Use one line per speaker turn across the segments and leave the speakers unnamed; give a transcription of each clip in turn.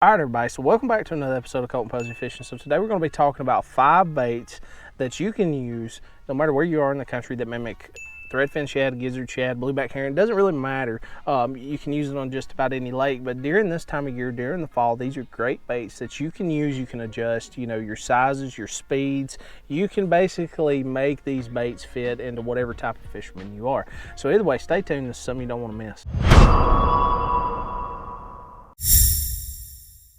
All right, everybody, so welcome back to another episode of Colton Posey Fishing. So today we're going to be talking about 5 baits that you can use no matter where you are in the country that mimic threadfin shad, gizzard shad, blueback herring. It doesn't really matter. You can use it on just about any lake, but during this time of year, during the fall, these are great baits that you can use. You can adjust, your sizes, your speeds. You can basically make these baits fit into whatever type of fisherman you are. So either way, stay tuned. This is something you don't want to miss.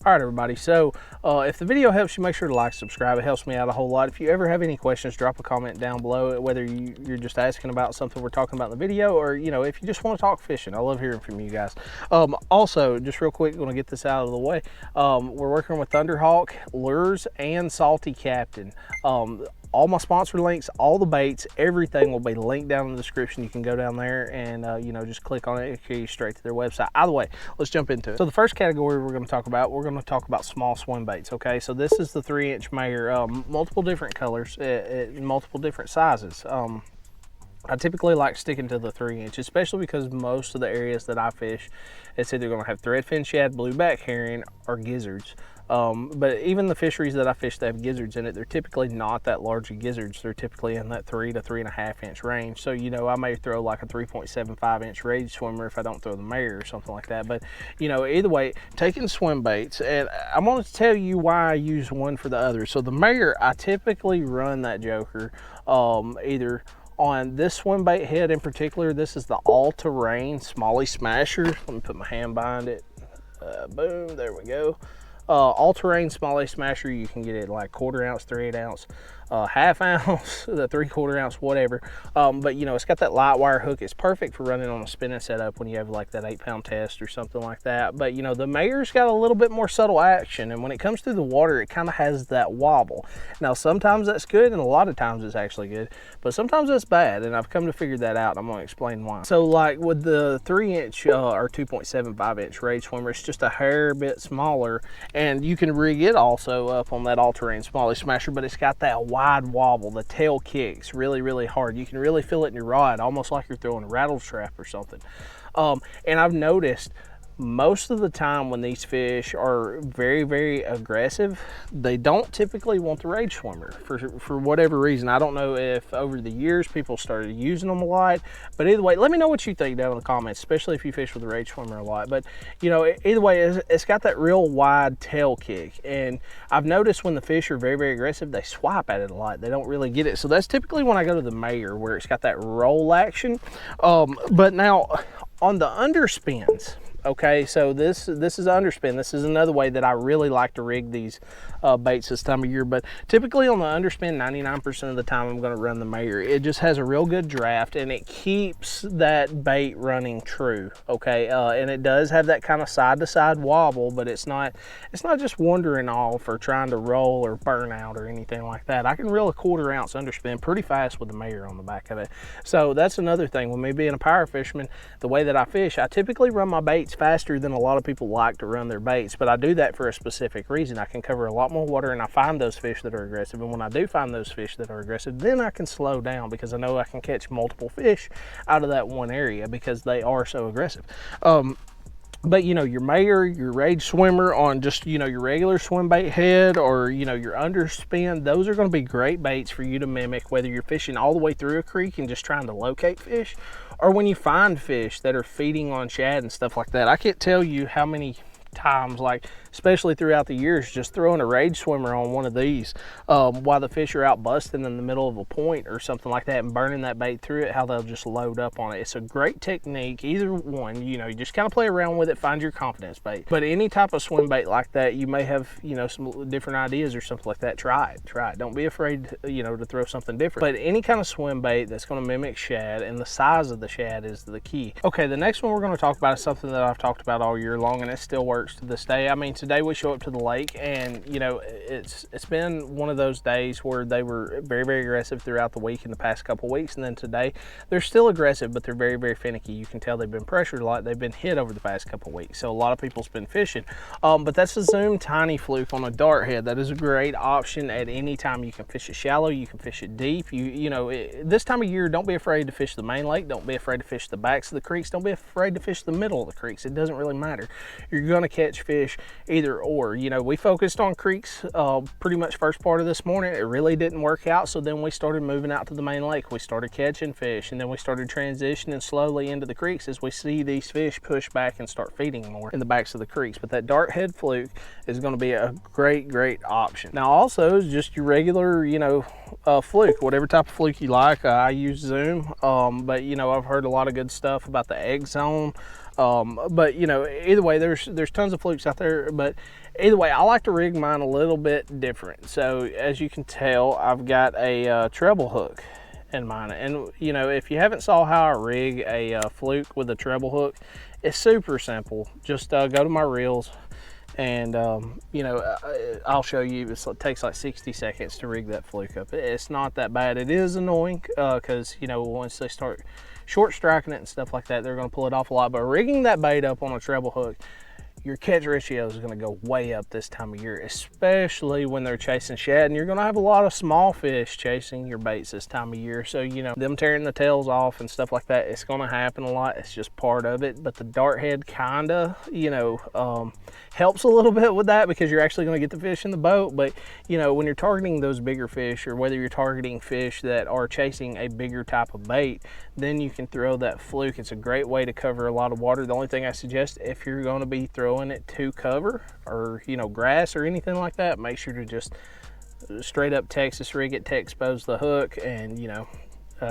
All right, everybody, so if the video helps you, make sure to like, subscribe. It helps me out a whole lot. If you ever have any questions, drop a comment down below, whether you're just asking about something we're talking about in the video, or if you just want to talk fishing. I love hearing from you guys. Also, just real quick, going to get this out of the way. We're working with Thunderhawk Lures and Salty Captain. All my sponsor links, all the baits, everything will be linked down in the description. You can go down there and just click on it and carry you straight to their website. Either way, let's jump into it. So the first category we're going to talk about small swim baits. Okay, so this is the 3-inch Mayer, multiple different colors, multiple different sizes. I typically like sticking to the 3-inch, especially because most of the areas that I fish, it's either going to have threadfin shad, blueback herring, or gizzards. But even the fisheries that I fish that have gizzards in it, they're typically not that large of gizzards. They're typically in that 3 to 3.5 inch range. So, I may throw like a 3.75 inch rage swimmer if I don't throw the Mayer or something like that. But, either way, taking swim baits, and I'm going to tell you why I use one for the other. So the Mayer, I typically run that joker either on this swim bait head in particular. This is the all-terrain Smalley Smasher. Let me put my hand behind it. Boom, there we go. All-terrain Smalley Smasher. You can get it like 1/4 ounce, 3/8 ounce, half ounce, the 3/4 ounce, whatever. But it's got that light wire hook. It's perfect for running on a spinning setup when you have like that 8-pound test or something like that. But the Mayer's got a little bit more subtle action, and when it comes through the water, it kind of has that wobble. Now sometimes that's good, and a lot of times it's actually good, but sometimes that's bad, and I've come to figure that out. I'm going to explain why. So like with the 3-inch or 2.75 inch rage swimmer, it's just a hair bit smaller, and you can rig it also up on that all-terrain Smalley Smasher, but it's got that wide wobble. The tail kicks really hard. You can really feel it in your rod, almost like you're throwing a rattle trap or something. And I've noticed most of the time when these fish are very aggressive, they don't typically want the rage swimmer for whatever reason. I don't know if over the years people started using them a lot, but either way, let me know what you think down in the comments, especially if you fish with the rage swimmer a lot. But either way, it's got that real wide tail kick, and I've noticed when the fish are very aggressive, they swipe at it a lot. They don't really get it. So that's typically when I go to the Mayer, where it's got that roll action. But now on the underspins, okay, so this is underspin. This is another way that I really like to rig these baits this time of year. But typically on the underspin, 99% of the time I'm going to run the Mayer. It just has a real good draft, and it keeps that bait running true. Okay, and it does have that kind of side-to-side wobble, but it's not just wandering off or trying to roll or burn out or anything like that. I can reel a 1/4 ounce underspin pretty fast with the Mayer on the back of it. So that's another thing. With me being a power fisherman, the way that I fish, I typically run my baits faster than a lot of people like to run their baits, but I do that for a specific reason. I can cover a lot more water, and I find those fish that are aggressive, and when I do find those fish that are aggressive, then I can slow down because I know I can catch multiple fish out of that one area because they are so aggressive. But your Mayer, your rage swimmer on just your regular swim bait head, or your underspin, those are going to be great baits for you to mimic, whether you're fishing all the way through a creek and just trying to locate fish, or when you find fish that are feeding on shad and stuff like that. I can't tell you how many times, like especially throughout the years, just throwing a rage swimmer on one of these while the fish are out busting in the middle of a point or something like that, and burning that bait through it, how they'll just load up on it. It's a great technique. Either one, you just kind of play around with it, find your confidence bait. But any type of swim bait like that, you may have some different ideas or something like that. Try it. Don't be afraid to throw something different. But any kind of swim bait that's going to mimic shad, and the size of the shad is the key. Okay, the next one we're going to talk about is something that I've talked about all year long, and it still works to this day. I mean, today we show up to the lake, and it's been one of those days where they were very aggressive throughout the week in the past couple weeks, and then today they're still aggressive, but they're very finicky. You can tell they've been pressured a lot. They've been hit over the past couple weeks, so a lot of people's been fishing. But that's a Zoom Tiny Fluke on a dart head. That is a great option at any time. You can fish it shallow, you can fish it deep. This time of year, don't be afraid to fish the main lake. Don't be afraid to fish the backs of the creeks. Don't be afraid to fish the middle of the creeks. It doesn't really matter. You're going to catch fish either or. You know, we focused on creeks pretty much first part of this morning. It really didn't work out, so then we started moving out to the main lake. We started catching fish, and then we started transitioning slowly into the creeks as we see these fish push back and start feeding more in the backs of the creeks. But that dart head fluke is going to be a great option. Now also, just your regular, you know, fluke, whatever type of fluke you like. I use Zoom, but you know, I've heard a lot of good stuff about the egg zone. But you know, either way, there's tons of flukes out there, but either way, I like to rig mine a little bit different. So as you can tell, I've got a treble hook in mine, and you know, if you haven't saw how I rig a fluke with a treble hook, it's super simple. Just go to my reels, and you know, I'll show you. It takes like 60 seconds to rig that fluke up. It's not that bad. It is annoying because you know, once they start short striking it and stuff like that, they're going to pull it off a lot. But rigging that bait up on a treble hook, your catch ratio is going to go way up this time of year, especially when they're chasing shad, and you're going to have a lot of small fish chasing your baits this time of year. So you know, them tearing the tails off and stuff like that, it's going to happen a lot. It's just part of it. But the dart head kind of, you know, helps a little bit with that, because you're actually going to get the fish in the boat. But you know, when you're targeting those bigger fish, or whether you're targeting fish that are chasing a bigger type of bait, then you can throw that fluke. It's a great way to cover a lot of water. The only thing I suggest, if you're going to be throwing it to cover, or you know, grass or anything like that, make sure to just straight up Texas rig it to expose the hook, and you know,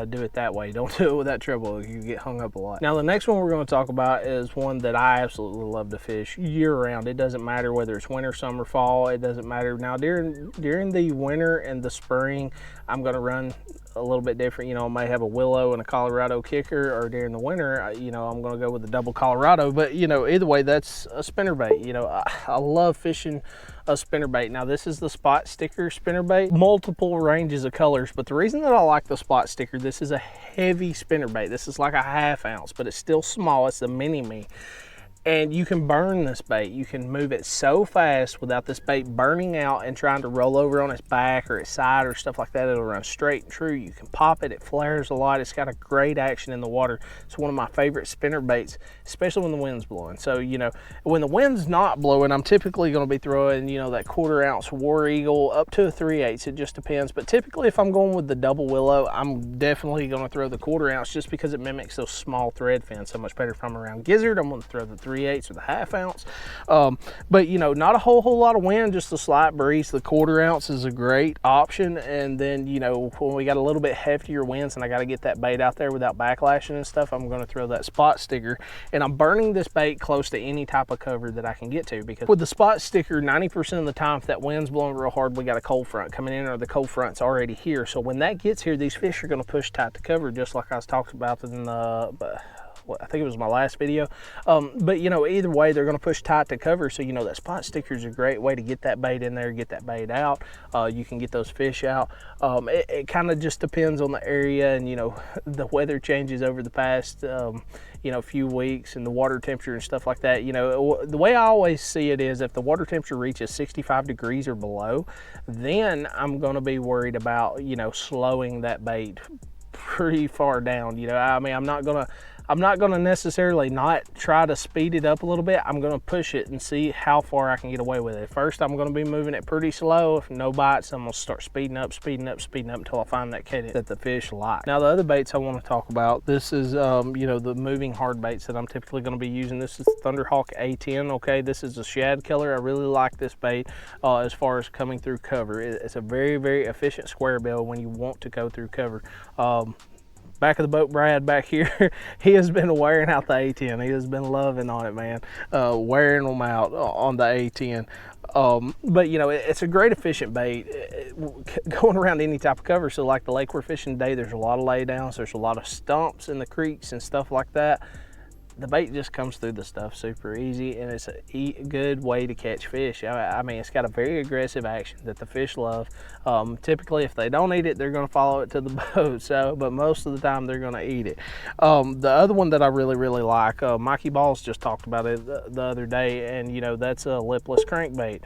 do it that way. Don't do it with that treble hook. You get hung up a lot. Now the next one we're going to talk about is one that I absolutely love to fish year round. It doesn't matter whether it's winter, summer, fall, it doesn't matter. Now during the winter and the spring, I'm going to run a little bit different. You know, I may have a willow and a Colorado kicker, or during the winter, you know, I'm going to go with a double Colorado. But you know, either way, that's a spinnerbait. You know, I love fishing a spinnerbait. Now this is the spot sticker spinnerbait, multiple ranges of colors. But the reason that I like the spot sticker, this is a heavy spinnerbait. This is like a 1/2 ounce, but it's still small. It's a mini me. And you can burn this bait. You can move it so fast without this bait burning out and trying to roll over on its back or its side or stuff like that. It'll run straight and true. You can pop it. It flares a lot. It's got a great action in the water. It's one of my favorite spinner baits, especially when the wind's blowing. So, you know, when the wind's not blowing, I'm typically going to be throwing, you know, that 1/4 ounce War Eagle up to a 3/8. It just depends. But typically, if I'm going with the double willow, I'm definitely going to throw the 1/4 ounce, just because it mimics those small thread fins so much better. If I'm around gizzard, I'm going to throw the 3/8 or the 1/2 ounce. But you know, not a whole lot of wind, just a slight breeze. The 1/4 ounce is a great option. And then, you know, when we got a little bit heftier winds and I got to get that bait out there without backlashing and stuff, I'm going to throw that spot sticker. And I'm burning this bait close to any type of cover that I can get to, because with the spot sticker, 90% of the time, if that wind's blowing real hard, we got a cold front coming in, or the cold front's already here. So when that gets here, these fish are going to push tight to cover, just like I was talking about in the I think it was my last video. But you know, either way, they're going to push tight to cover. So you know, that spot sticker is a great way to get that bait in there, get that bait out. You can get those fish out. It kind of just depends on the area, and you know, the weather changes over the past you know, few weeks, and the water temperature and stuff like that. You know, the way I always see it is, if the water temperature reaches 65 degrees or below, then I'm going to be worried about, you know, slowing that bait pretty far down. You know, I mean, I'm not gonna necessarily not try to speed it up a little bit. I'm gonna push it and see how far I can get away with it. First, I'm gonna be moving it pretty slow. If no bites, I'm gonna start speeding up until I find that cadence that the fish like. Now, the other baits I want to talk about, this is you know, the moving hard baits that I'm typically gonna be using. This is Thunderhawk A10. Okay, this is a shad killer. I really like this bait as far as coming through cover. It's a very efficient square bill when you want to go through cover. Back of the boat, Brad back here, he has been wearing out the A10. He has been loving on it, man, wearing them out on the A10. But you know, it's a great efficient bait going around any type of cover. So like the lake we're fishing today, there's a lot of laydowns, there's a lot of stumps in the creeks and stuff like that. The bait just comes through the stuff super easy, and it's a good way to catch fish. I mean, it's got a very aggressive action that the fish love. Typically, if they don't eat it, they're going to follow it to the boat. So, but most of the time, they're going to eat it. The other one that I really like, Mikey Balls just talked about it the other day, and you know, that's a lipless crankbait.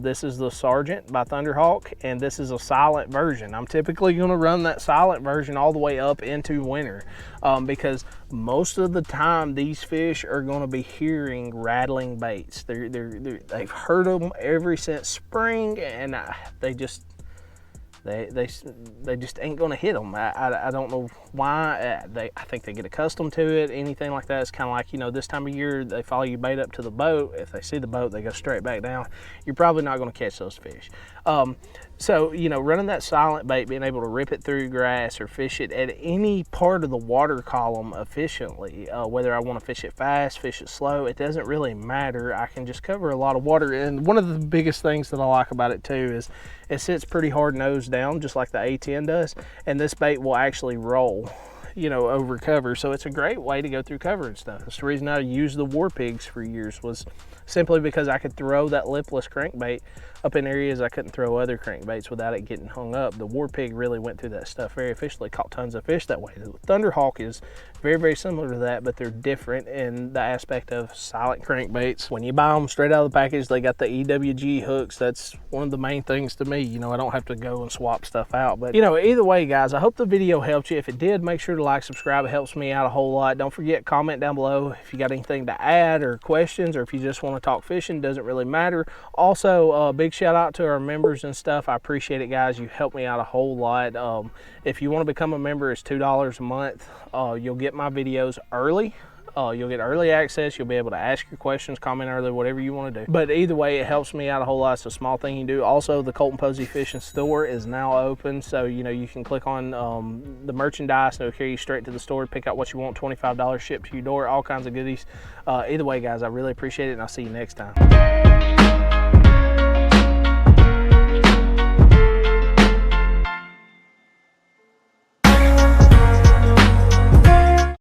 This is the Sergeant by Thunderhawk, and this is a silent version. I'm typically going to run that silent version all the way up into winter, because most of the time these fish are going to be hearing rattling baits. They've heard them ever since spring, and they just ain't going to hit them. I don't know why. I think they get accustomed to it. Anything like that. It's kind of like, you know, this time of year they follow your bait up to the boat. If they see the boat, they go straight back down. You're probably not going to catch those fish. So, you know, running that silent bait, being able to rip it through grass or fish it at any part of the water column efficiently, whether I want to fish it fast, fish it slow, it doesn't really matter. I can just cover a lot of water. And one of the biggest things that I like about it too is it sits pretty hard nose down, just like the A10 does, and this bait will actually roll, you know, over cover. So it's a great way to go through cover and stuff. That's the reason I used the War Pigs for years, was simply because I could throw that lipless crankbait up in areas I couldn't throw other crankbaits without it getting hung up. The War Pig really went through that stuff very efficiently, caught tons of fish that way. The Thunderhawk is very, very similar to that, but they're different in the aspect of silent crankbaits. When you buy them straight out of the package, they got the EWG hooks. That's one of the main things to me. You know, I don't have to go and swap stuff out. But, you know, either way, guys, I hope the video helped you. If it did, make sure to like, subscribe. It helps me out a whole lot. Don't forget, comment down below if you got anything to add or questions, or if you just want to talk fishing, doesn't really matter. Also, big shout out to our members and stuff. I appreciate it, guys. You helped me out a whole lot. If you want to become a member, it's $2 a month. You'll get my videos early. You'll get early access. You'll be able to ask your questions, comment early, whatever you want to do. But either way, it helps me out a whole lot. It's a small thing you can do. Also, the Colton Posey Fishing store is now open. So, you know, you can click on the merchandise and it'll carry you straight to the store. Pick out what you want, $25 shipped to your door, all kinds of goodies. Either way, guys, I really appreciate it, and I'll see you next time.